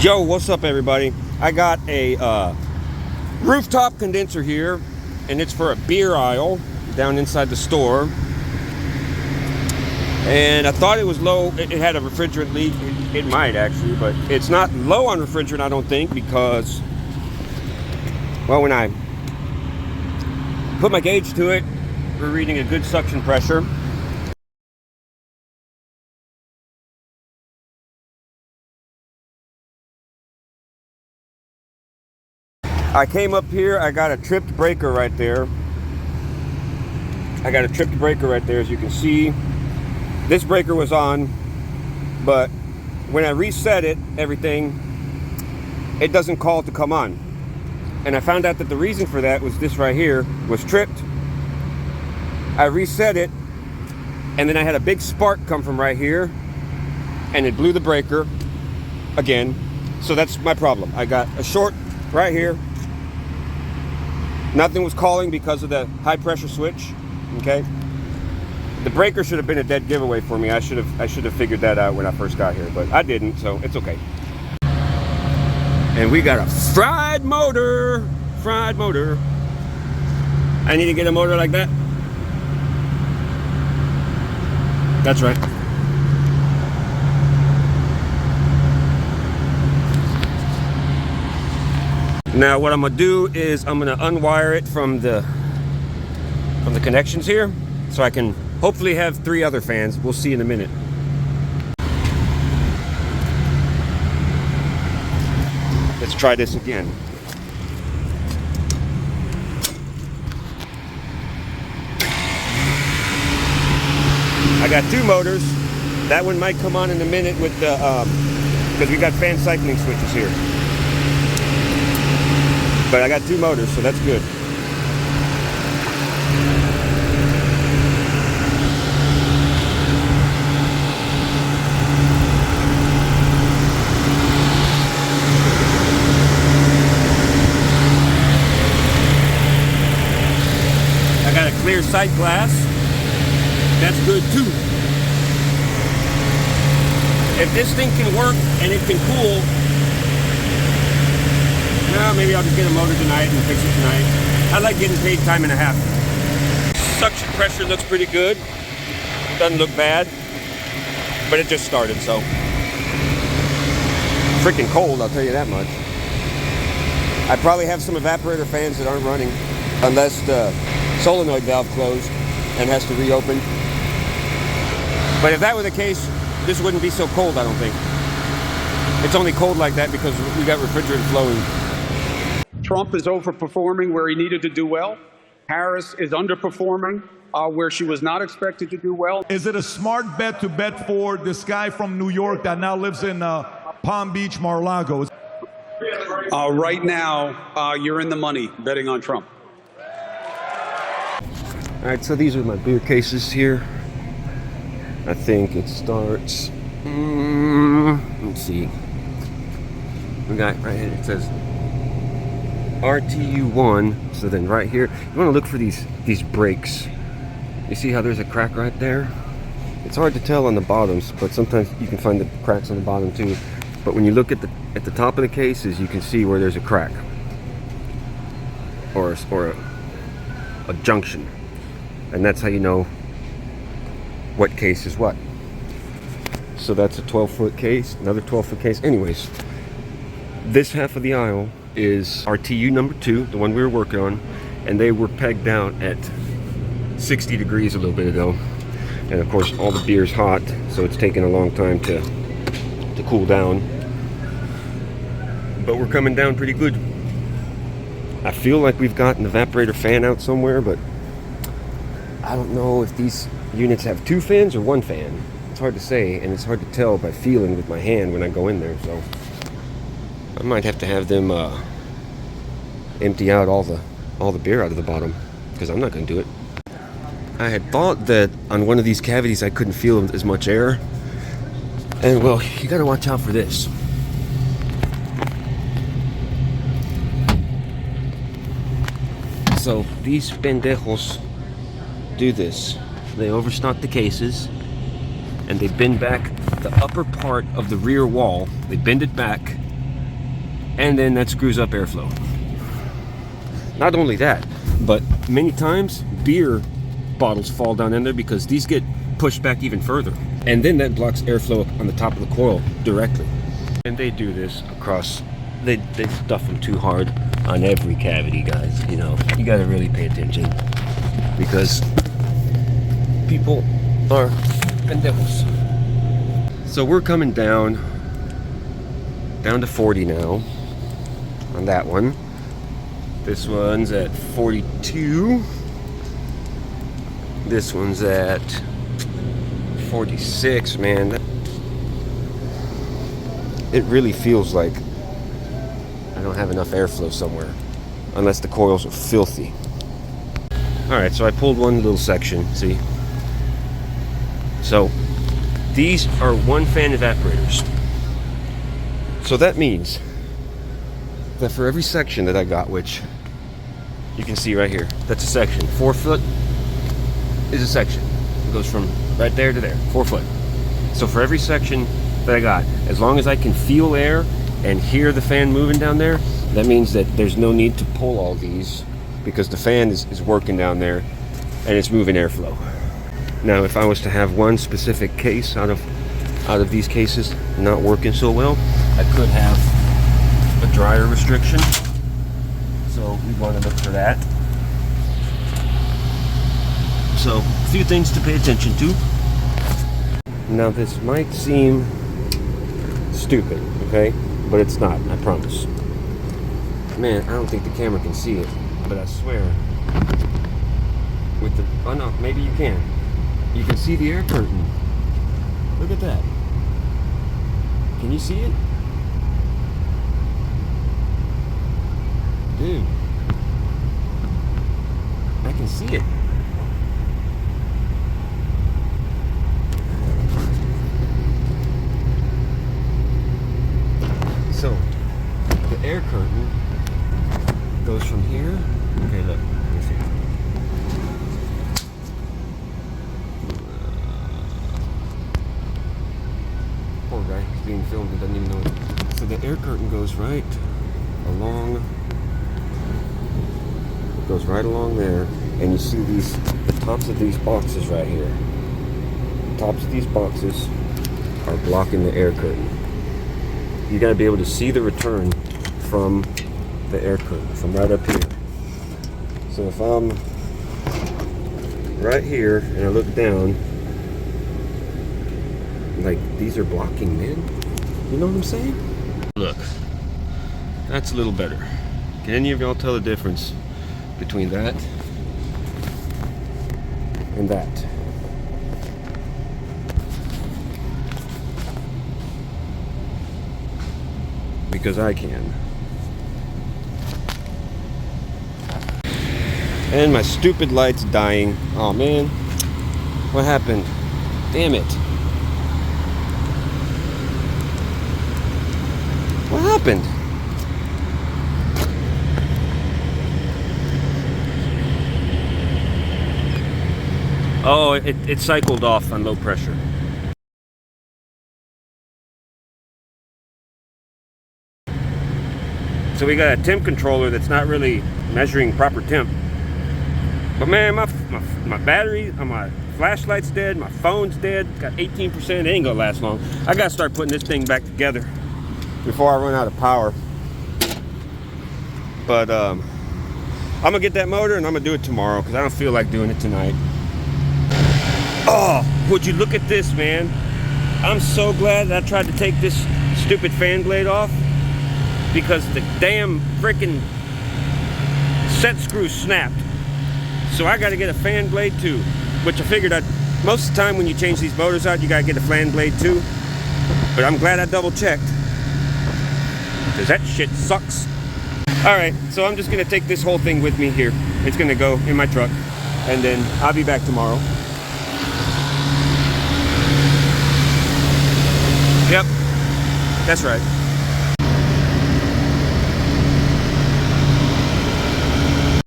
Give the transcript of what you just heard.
Yo, what's up everybody? I got a rooftop condenser here, and it's for a beer aisle down inside the store. And I thought it was low. It had a refrigerant leak. It might actually, but it's not low on refrigerant, I don't think, because, well, when I put my gauge to it, we're reading a good suction pressure. I came up here, I got a tripped breaker right there. I got a tripped breaker right there, as you can see. This breaker was on, but when I reset it, everything, it doesn't call to come on. And I found out that the reason for that was this right here was tripped. I reset it, and then I had a big spark come from right here, and it blew the breaker again. So that's my problem. I got a short right here. Nothing was calling because of the high pressure switch. Okay. The breaker should have been a dead giveaway for me. I should have figured that out when I first got here, but I didn't, so it's okay. And we got a fried motor. Fried motor. I need to get a motor like that. That's right. Now what I'm gonna do is I'm gonna unwire it from the connections here, so I can hopefully have 3 other fans. We'll see in a minute. Let's try this again. I got 2 motors. That one might come on in a minute with the because we got fan cycling switches here. But I got 2 motors, so that's good. I got a clear sight glass. That's good too. If this thing can work and it can cool, well, maybe I'll just get a motor tonight and fix it tonight. I like getting paid time and a half. Suction pressure looks pretty good. Doesn't look bad, but it just started, so. Freaking cold, I'll tell you that much. I probably have some evaporator fans that aren't running unless the solenoid valve closed and has to reopen. But if that were the case, this wouldn't be so cold, I don't think. It's only cold like that because we got refrigerant flowing. Trump is overperforming where he needed to do well. Harris is underperforming where she was not expected to do well. Is it a smart bet to bet for this guy from New York that now lives in Palm Beach, Mar-a-Lago? Right now, you're in the money betting on Trump. All right, so these are my beer cases here. I think it starts, let's see. We got right here, it says RTU 1. So then right here, you want to look for these brakes. You see how there's a crack right there? It's hard to tell on the bottoms, but sometimes you can find the cracks on the bottom too. But when you look at the top of the cases, you can see where there's a crack or a junction, and that's how you know what case is what. So that's a 12-foot case, another 12-foot case. Anyways, this half of the aisle is RTU number 2, the one we were working on, and they were pegged down at 60 degrees a little bit ago. And of course, all the beer's hot, so it's taking a long time to cool down. But we're coming down pretty good. I feel like we've got an evaporator fan out somewhere, but I don't know if these units have 2 fans or 1 fan. It's hard to say, and it's hard to tell by feeling with my hand when I go in there, so I might have to have them empty out all the beer out of the bottom, because I'm not going to do it. I had thought that on one of these cavities I couldn't feel as much air, and well, you got to watch out for this. So these pendejos do this. They overstock the cases, and they bend back the upper part of the rear wall. They bend it back and then that screws up airflow. Not only that, but many times beer bottles fall down in there because these get pushed back even further, and then that blocks airflow on the top of the coil directly. And they do this across, they stuff them too hard on every cavity, guys. You know, you got to really pay attention because people are pendejos. So we're coming down to 40 now on that one. This one's at 42. This one's at 46, man. It really feels like I don't have enough airflow somewhere, unless the coils are filthy. Alright, so I pulled one little section, see? So, these are one fan evaporators. So that means that for every section that I got, which you can see right here, that's a section. 4 foot is a section. It goes from right there to there, 4 foot. So for every section that I got, as long as I can feel air and hear the fan moving down there, that means that there's no need to pull all these because the fan is working down there and it's moving airflow. Now, if I was to have one specific case out of these cases not working so well, I could have a dryer restriction. So we want to look for that. So, a few things to pay attention to. Now, this might seem stupid, okay? But it's not, I promise. Man, I don't think the camera can see it, but I swear, with the, oh no, maybe you can. You can see the air curtain. Look at that. Can you see it? Dude, I can see it. So, the air curtain goes from here. Okay, look. Let me see. Poor guy. He's being filmed and doesn't even know it. So the air curtain goes right along. It goes right along there. And you see the tops of these boxes right here. The tops of these boxes are blocking the air curtain. You got to be able to see the return from the air curtain, from right up here. So if I'm right here and I look down, like these are blocking, man. You know what I'm saying? Look, that's a little better. Can any of y'all tell the difference between that and that? Because I can. And my stupid light's dying. Oh man, what happened? Damn it. What happened? Oh, it cycled off on low pressure. So we got a temp controller that's not really measuring proper temp. But man, my battery, my flashlight's dead, my phone's dead, got 18%, it ain't gonna last long. I gotta start putting this thing back together before I run out of power. But I'm gonna get that motor and I'm gonna do it tomorrow because I don't feel like doing it tonight. Oh, would you look at this, man? I'm so glad that I tried to take this stupid fan blade off, because the damn freaking set screw snapped. So I got to get a fan blade too, which I figured most of the time when you change these motors out, you got to get a fan blade too. But I'm glad I double checked, because that shit sucks. Alright, so I'm just going to take this whole thing with me here. It's going to go in my truck, and then I'll be back tomorrow. Yep, that's right.